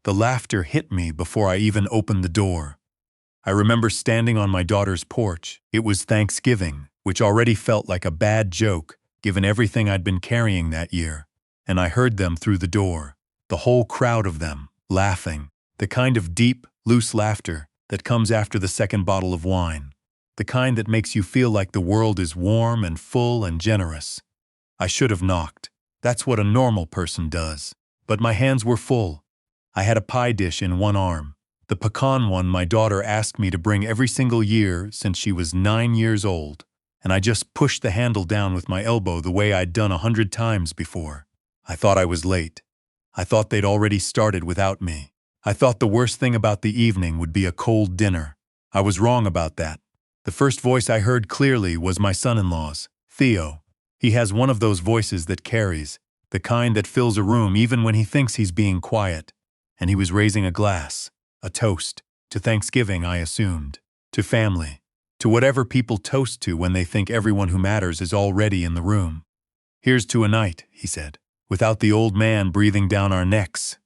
The laughter hit me before I even opened the door. I remember standing on my daughter's porch. It was Thanksgiving, which already felt like a bad joke, given everything I'd been carrying that year. And I heard them through the door, the whole crowd of them, laughing, the kind of deep, loose laughter that comes after the second bottle of wine, the kind that makes you feel like the world is warm and full and generous. I should have knocked. That's what a normal person does. But my hands were full. I had a pie dish in one arm, the pecan one my daughter asked me to bring every single year since she was 9 years old, and I just pushed the handle down with my elbow the way I'd done 100 times before. I thought I was late. I thought they'd already started without me. I thought the worst thing about the evening would be a cold dinner. I was wrong about that. The first voice I heard clearly was my son-in-law's, Theo. He has one of those voices that carries, the kind that fills a room even when he thinks he's being quiet. And he was raising a glass, a toast, to Thanksgiving, I assumed, to family, to whatever people toast to when they think everyone who matters is already in the room. "Here's to a night," he said, without the old man breathing down our necks.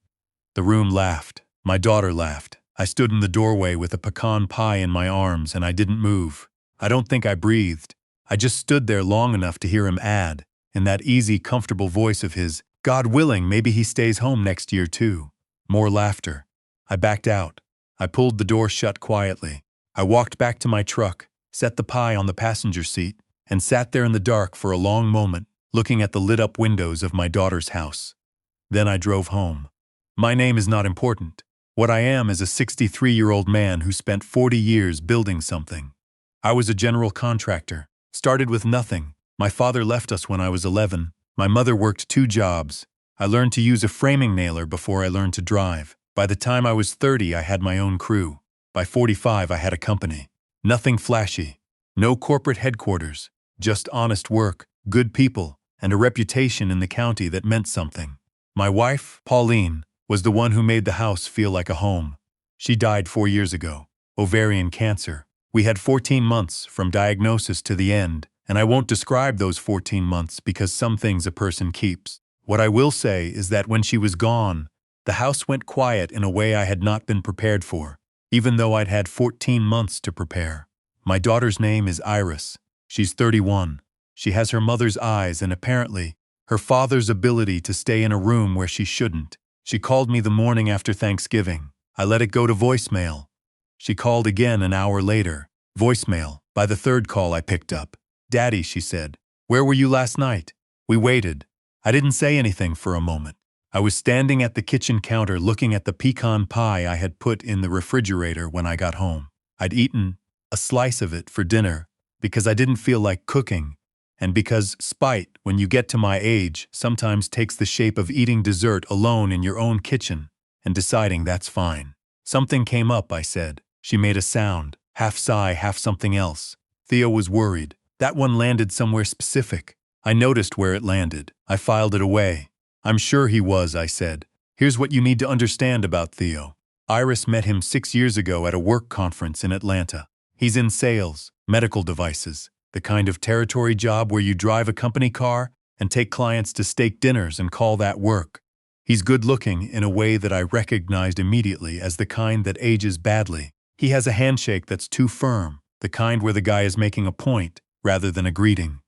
The room laughed. My daughter laughed. I stood in the doorway with a pecan pie in my arms and I didn't move. I don't think I breathed. I just stood there long enough to hear him add, in that easy, comfortable voice of his, "God willing, maybe he stays home next year too." More laughter. I backed out. I pulled the door shut quietly. I walked back to my truck, set the pie on the passenger seat, and sat there in the dark for a long moment, looking at the lit-up windows of my daughter's house. Then I drove home. My name is not important. What I am is a 63-year-old man who spent 40 years building something. I was a general contractor. Started with nothing. My father left us when I was 11. My mother worked 2 jobs. I learned to use a framing nailer before I learned to drive. By the time I was 30, I had my own crew. By 45, I had a company. Nothing flashy. No corporate headquarters. Just honest work, good people, and a reputation in the county that meant something. My wife, Pauline, was the one who made the house feel like a home. She died 4 years ago. Ovarian cancer. We had 14 months from diagnosis to the end, and I won't describe those 14 months because some things a person keeps. What I will say is that when she was gone, the house went quiet in a way I had not been prepared for, even though I'd had 14 months to prepare. My daughter's name is Iris. She's 31. She has her mother's eyes and apparently her father's ability to stay in a room where she shouldn't. She called me the morning after Thanksgiving. I let it go to voicemail. She called again an hour later. Voicemail. By the third call I picked up. "Daddy," she said, "where were you last night?" We waited. I didn't say anything for a moment. I was standing at the kitchen counter looking at the pecan pie I had put in the refrigerator when I got home. I'd eaten a slice of it for dinner because I didn't feel like cooking, and because spite, when you get to my age, sometimes takes the shape of eating dessert alone in your own kitchen and deciding that's fine. "Something came up," I said. She made a sound, half sigh, half something else. Theo was worried. That one landed somewhere specific. I noticed where it landed. I filed it away. "I'm sure he was," I said. "Here's what you need to understand about Theo. Iris met him 6 years ago at a work conference in Atlanta. He's in sales, medical devices, the kind of territory job where you drive a company car and take clients to steak dinners and call that work. He's good-looking in a way that I recognized immediately as the kind that ages badly. He has a handshake that's too firm, the kind where the guy is making a point rather than a greeting.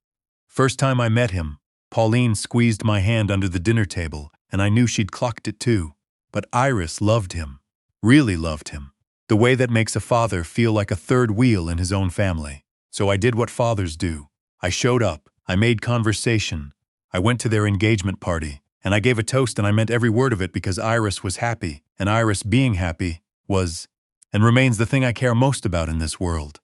First time I met him, Pauline squeezed my hand under the dinner table, and I knew she'd clocked it too. But Iris loved him, really loved him, the way that makes a father feel like a third wheel in his own family. So I did what fathers do. I showed up, I made conversation, I went to their engagement party, and I gave a toast and I meant every word of it because Iris was happy, and Iris being happy was and remains the thing I care most about in this world.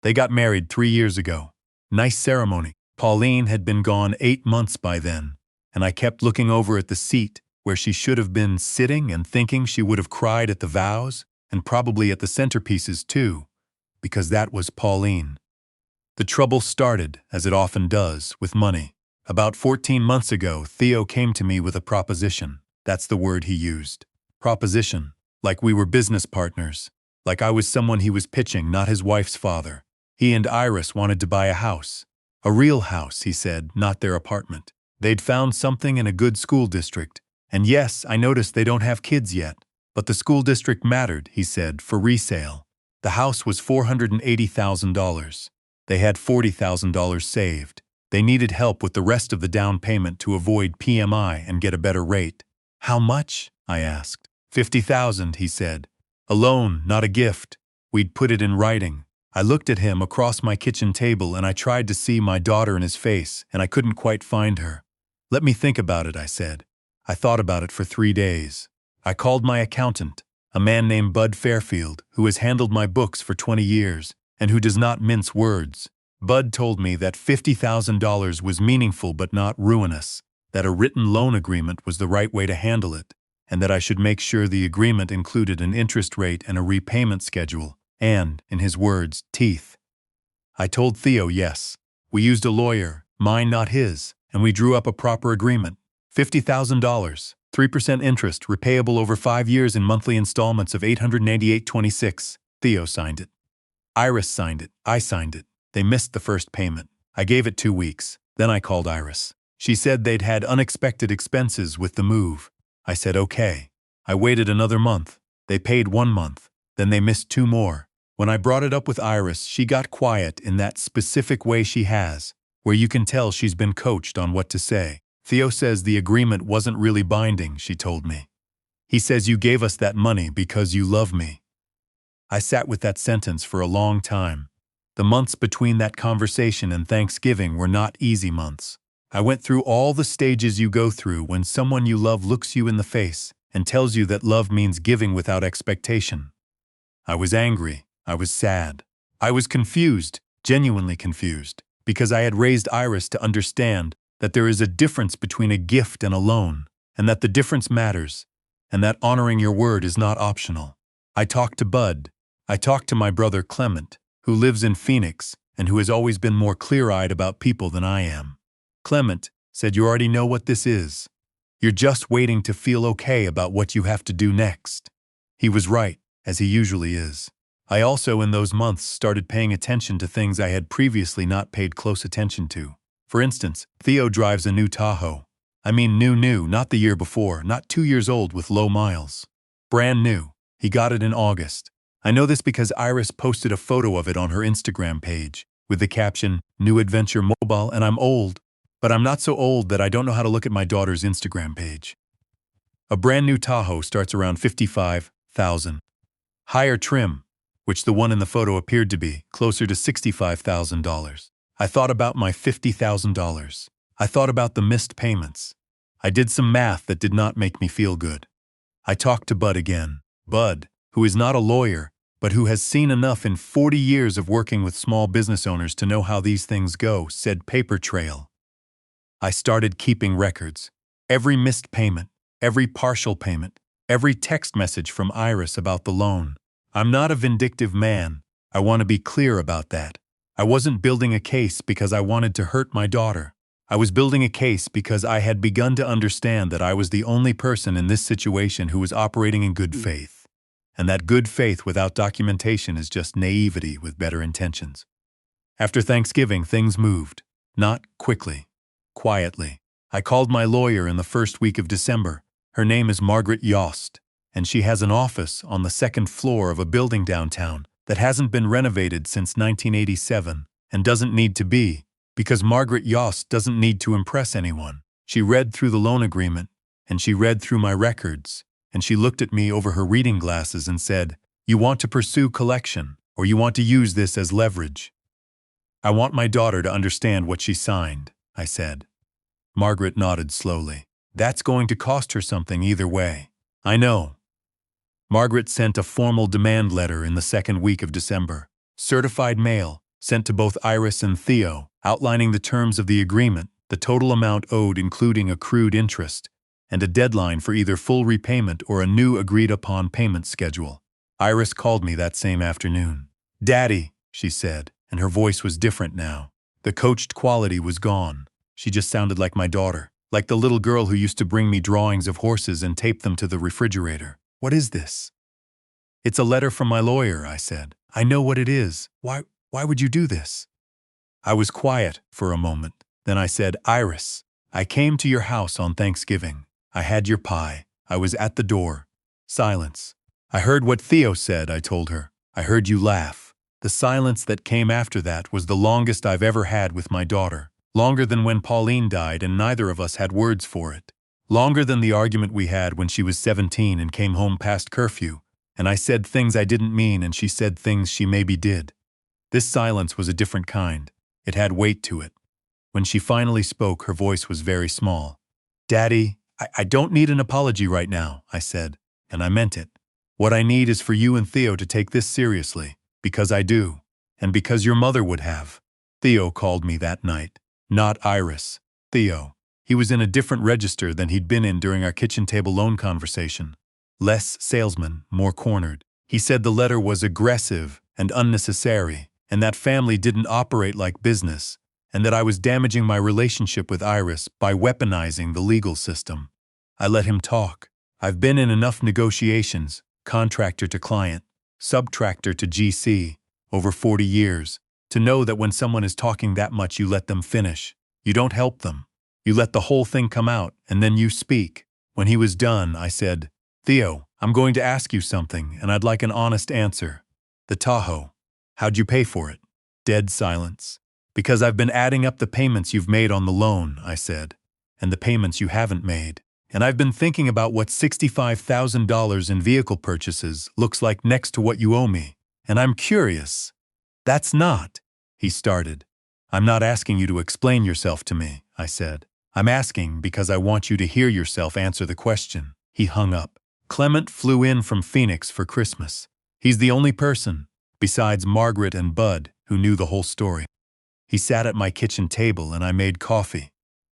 They got married 3 years ago. Nice ceremony. Pauline had been gone 8 months by then, and I kept looking over at the seat where she should have been sitting and thinking she would have cried at the vows, and probably at the centerpieces too, because that was Pauline. The trouble started, as it often does, with money. About 14 months ago, Theo came to me with a proposition. That's the word he used. Proposition. Like we were business partners. Like I was someone he was pitching, not his wife's father. He and Iris wanted to buy a house. A real house, he said, not their apartment. They'd found something in a good school district. And yes, I noticed they don't have kids yet. But the school district mattered, he said, for resale. The house was $480,000. They had $40,000 saved. They needed help with the rest of the down payment to avoid PMI and get a better rate. How much? I asked. 50,000, he said. A loan, not a gift. We'd put it in writing. I looked at him across my kitchen table and I tried to see my daughter in his face, and I couldn't quite find her. Let me think about it, I said. I thought about it for 3 days. I called my accountant, a man named Bud Fairfield, who has handled my books for 20 years and who does not mince words. Bud told me that $50,000 was meaningful but not ruinous, that a written loan agreement was the right way to handle it, and that I should make sure the agreement included an interest rate and a repayment schedule, and, in his words, teeth. I told Theo yes. We used a lawyer, mine not his, and we drew up a proper agreement. $50,000, 3% interest, repayable over 5 years in monthly installments of $888.26. Theo signed it. Iris signed it. I signed it. They missed the first payment. I gave it 2 weeks. Then I called Iris. She said they'd had unexpected expenses with the move. I said okay. I waited another month. They paid 1 month. Then they missed 2 more. When I brought it up with Iris, she got quiet in that specific way she has, where you can tell she's been coached on what to say. Theo says the agreement wasn't really binding, she told me. He says you gave us that money because you love me. I sat with that sentence for a long time. The months between that conversation and Thanksgiving were not easy months. I went through all the stages you go through when someone you love looks you in the face and tells you that love means giving without expectation. I was angry. I was sad. I was confused, genuinely confused, because I had raised Iris to understand that there is a difference between a gift and a loan, and that the difference matters, and that honoring your word is not optional. I talked to Bud. I talked to my brother Clement, who lives in Phoenix and who has always been more clear-eyed about people than I am. Clement said, "You already know what this is. You're just waiting to feel okay about what you have to do next." He was right, as he usually is. I also, in those months, started paying attention to things I had previously not paid close attention to. For instance, Theo drives a new Tahoe. I mean new, not the year before, not 2 years old with low miles. Brand new. He got it in August. I know this because Iris posted a photo of it on her Instagram page, with the caption, "New Adventure Mobile," and I'm old, but I'm not so old that I don't know how to look at my daughter's Instagram page. A brand new Tahoe starts around $55,000. Higher trim, which the one in the photo appeared to be, closer to $65,000. I thought about my $50,000. I thought about the missed payments. I did some math that did not make me feel good. I talked to Bud again. Bud, who is not a lawyer, but who has seen enough in 40 years of working with small business owners to know how these things go, said paper trail. I started keeping records. Every missed payment, every partial payment, every text message from Iris about the loan. I'm not a vindictive man. I want to be clear about that. I wasn't building a case because I wanted to hurt my daughter. I was building a case because I had begun to understand that I was the only person in this situation who was operating in good faith. And that good faith without documentation is just naivety with better intentions. After Thanksgiving, things moved. Not quickly. Quietly. I called my lawyer in the first week of December. Her name is Margaret Yost, and she has an office on the 2nd floor of a building downtown that hasn't been renovated since 1987 and doesn't need to be, because Margaret Yost doesn't need to impress anyone. She read through the loan agreement, and she read through my records, and she looked at me over her reading glasses and said, "You want to pursue collection, or you want to use this as leverage?" "I want my daughter to understand what she signed," I said. Margaret nodded slowly. "That's going to cost her something either way." "I know." Margaret sent a formal demand letter in the 2nd week of December, certified mail, sent to both Iris and Theo, outlining the terms of the agreement, the total amount owed including accrued interest, and a deadline for either full repayment or a new agreed-upon payment schedule. Iris called me that same afternoon. "Daddy," she said, and her voice was different now. The coached quality was gone. She just sounded like my daughter, like the little girl who used to bring me drawings of horses and tape them to the refrigerator. "What is this?" "It's a letter from my lawyer," I said. "I know what it is. Why would you do this?" I was quiet for a moment. Then I said, "Iris, I came to your house on Thanksgiving. I had your pie. I was at the door. Silence. I heard what Theo said, I told her. I heard you laugh. The silence that came after that was the longest I've ever had with my daughter. Longer than when Pauline died and neither of us had words for it. Longer than the argument we had when she was 17 and came home past curfew, and I said things I didn't mean and she said things she maybe did. This silence was a different kind. It had weight to it. When she finally spoke, her voice was very small. Daddy, I don't need an apology right now, I said, and I meant it. What I need is for you and Theo to take this seriously, because I do, and because your mother would have. Theo called me that night. Not Iris. Theo. He was in a different register than he'd been in during our kitchen table loan conversation. Less salesman, more cornered. He said the letter was aggressive and unnecessary, and that family didn't operate like business, and that I was damaging my relationship with Iris by weaponizing the legal system. I let him talk. I've been in enough negotiations, contractor to client, subtractor to GC, over 40 years, to know that when someone is talking that much you let them finish. You don't help them. You let the whole thing come out, and then you speak. When he was done, I said, Theo, I'm going to ask you something, and I'd like an honest answer. The Tahoe. How'd you pay for it? Dead silence. Because I've been adding up the payments you've made on the loan, I said, and the payments you haven't made. And I've been thinking about what $65,000 in vehicle purchases looks like next to what you owe me. And I'm curious. That's not, he started. I'm not asking you to explain yourself to me, I said. I'm asking because I want you to hear yourself answer the question. He hung up. Clement flew in from Phoenix for Christmas. He's the only person, besides Margaret and Bud, who knew the whole story. He sat at my kitchen table and I made coffee.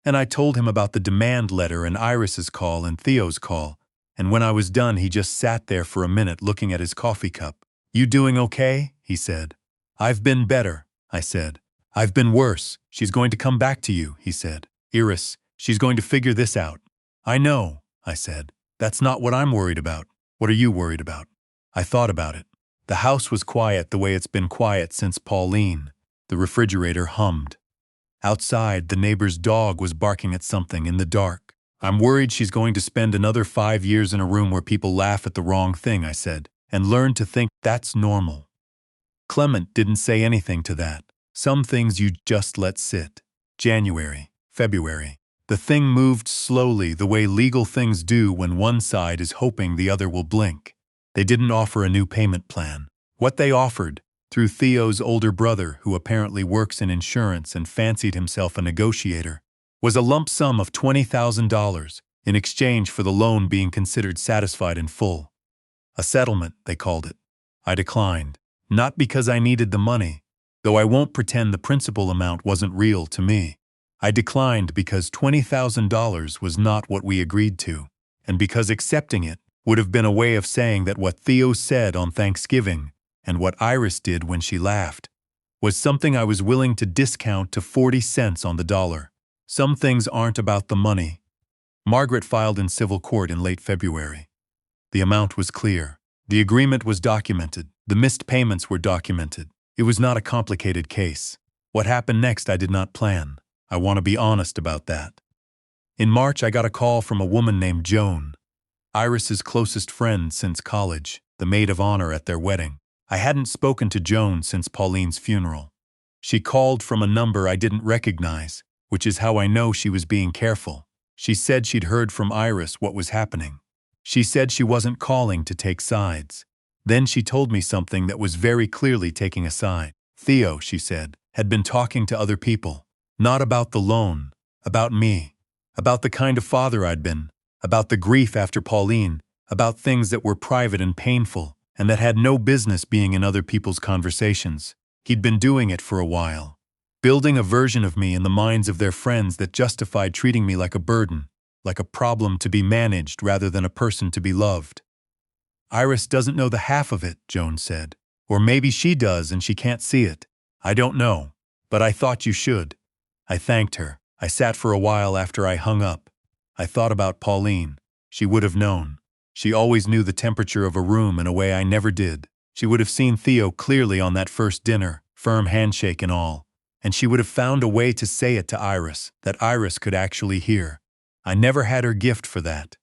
And I told him about the demand letter and Iris's call and Theo's call. And when I was done, he just sat there for a minute looking at his coffee cup. You doing okay? He said. I've been better, I said. I've been worse. She's going to come back to you, he said. Iris, she's going to figure this out. I know, I said. That's not what I'm worried about. What are you worried about? I thought about it. The house was quiet the way it's been quiet since Pauline. The refrigerator hummed. Outside, the neighbor's dog was barking at something in the dark. I'm worried she's going to spend another 5 years in a room where people laugh at the wrong thing, I said, and learn to think that's normal. Clement didn't say anything to that. Some things you just let sit. January, February. The thing moved slowly the way legal things do when one side is hoping the other will blink. They didn't offer a new payment plan. What they offered, through Theo's older brother, who apparently works in insurance and fancied himself a negotiator, was a lump sum of $20,000 in exchange for the loan being considered satisfied in full. A settlement, they called it. I declined, not because I needed the money, though I won't pretend the principal amount wasn't real to me. I declined because $20,000 was not what we agreed to, and because accepting it would have been a way of saying that what Theo said on Thanksgiving and what Iris did when she laughed was something I was willing to discount to 40 cents on the dollar. Some things aren't about the money. Margaret filed in civil court in late February. The amount was clear. The agreement was documented. The missed payments were documented. It was not a complicated case. What happened next I did not plan. I want to be honest about that. In March, I got a call from a woman named Joan, Iris's closest friend since college, the maid of honor at their wedding. I hadn't spoken to Joan since Pauline's funeral. She called from a number I didn't recognize, which is how I know she was being careful. She said she'd heard from Iris what was happening. She said she wasn't calling to take sides. Then she told me something that was very clearly taking a side. Theo, she said, had been talking to other people. Not about the loan, about me, about the kind of father I'd been, about the grief after Pauline, about things that were private and painful, and that had no business being in other people's conversations. He'd been doing it for a while, building a version of me in the minds of their friends that justified treating me like a burden, like a problem to be managed rather than a person to be loved. Iris doesn't know the half of it, Joan said. Or maybe she does and she can't see it. I don't know, but I thought you should. I thanked her. I sat for a while after I hung up. I thought about Pauline. She would have known. She always knew the temperature of a room in a way I never did. She would have seen Theo clearly on that first dinner, firm handshake and all. And she would have found a way to say it to Iris, that Iris could actually hear. I never had her gift for that.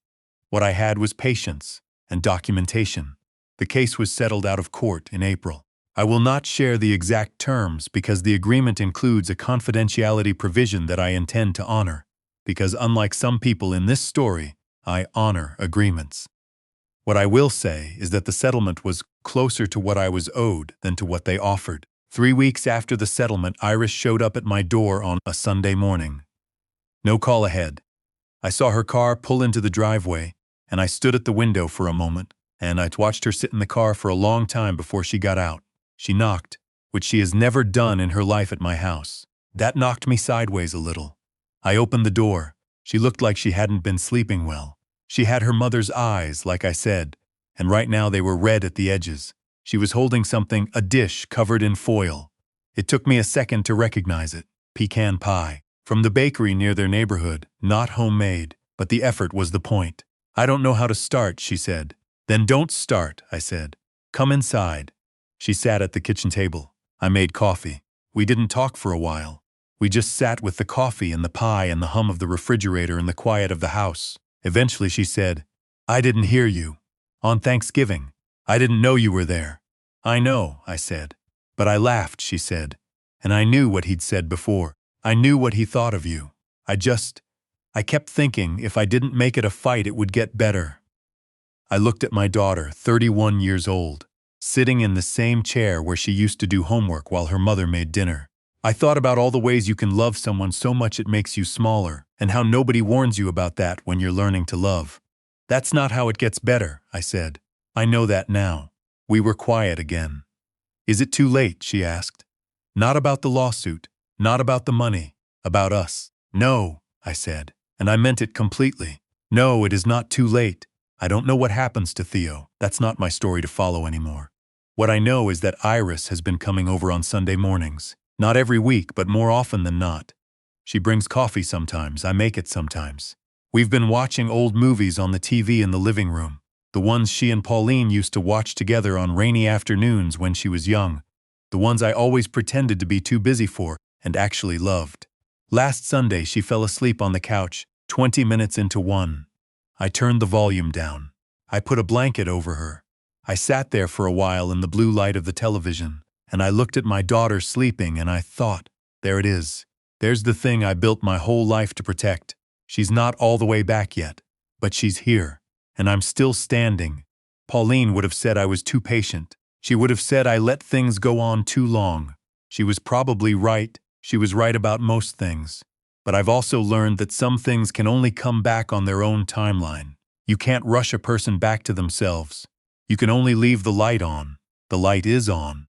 What I had was patience. and documentation. The case was settled out of court in April. I will not share the exact terms because the agreement includes a confidentiality provision that I intend to honor, because unlike some people in this story, I honor agreements. What I will say is that the settlement was closer to what I was owed than to what they offered. 3 weeks after the settlement, Iris showed up at my door on a Sunday morning. No call ahead. I saw her car pull into the driveway, and I stood at the window for a moment, and I watched her sit in the car for a long time before she got out. She knocked, which she has never done in her life at my house. That knocked me sideways a little. I opened the door. She looked like she hadn't been sleeping well. She had her mother's eyes, like I said, and right now they were red at the edges. She was holding something, a dish covered in foil. It took me a second to recognize it. Pecan pie. From the bakery near their neighborhood, not homemade, but the effort was the point. I don't know how to start, she said. Then don't start, I said. Come inside. She sat at the kitchen table. I made coffee. We didn't talk for a while. We just sat with the coffee and the pie and the hum of the refrigerator and the quiet of the house. Eventually she said, I didn't hear you. On Thanksgiving. I didn't know you were there. I know, I said. But I laughed, she said. And I knew what he'd said before. I knew what he thought of you. I kept thinking if I didn't make it a fight, it would get better. I looked at my daughter, 31 years old, sitting in the same chair where she used to do homework while her mother made dinner. I thought about all the ways you can love someone so much it makes you smaller, and how nobody warns you about that when you're learning to love. That's not how it gets better, I said. I know that now. We were quiet again. Is it too late? She asked. Not about the lawsuit, not about the money, about us. No, I said, and I meant it completely. No, it is not too late. I don't know what happens to Theo. That's not my story to follow anymore. What I know is that Iris has been coming over on Sunday mornings. Not every week, but more often than not. She brings coffee sometimes. I make it sometimes. We've been watching old movies on the TV in the living room. The ones she and Pauline used to watch together on rainy afternoons when she was young. The ones I always pretended to be too busy for and actually loved. Last Sunday, she fell asleep on the couch, 20 minutes into 1. I turned the volume down. I put a blanket over her. I sat there for a while in the blue light of the television, and I looked at my daughter sleeping and I thought, there it is. There's the thing I built my whole life to protect. She's not all the way back yet, but she's here, and I'm still standing. Pauline would have said I was too patient. She would have said I let things go on too long. She was probably right. She was right about most things. But I've also learned that some things can only come back on their own timeline. You can't rush a person back to themselves. You can only leave the light on. The light is on.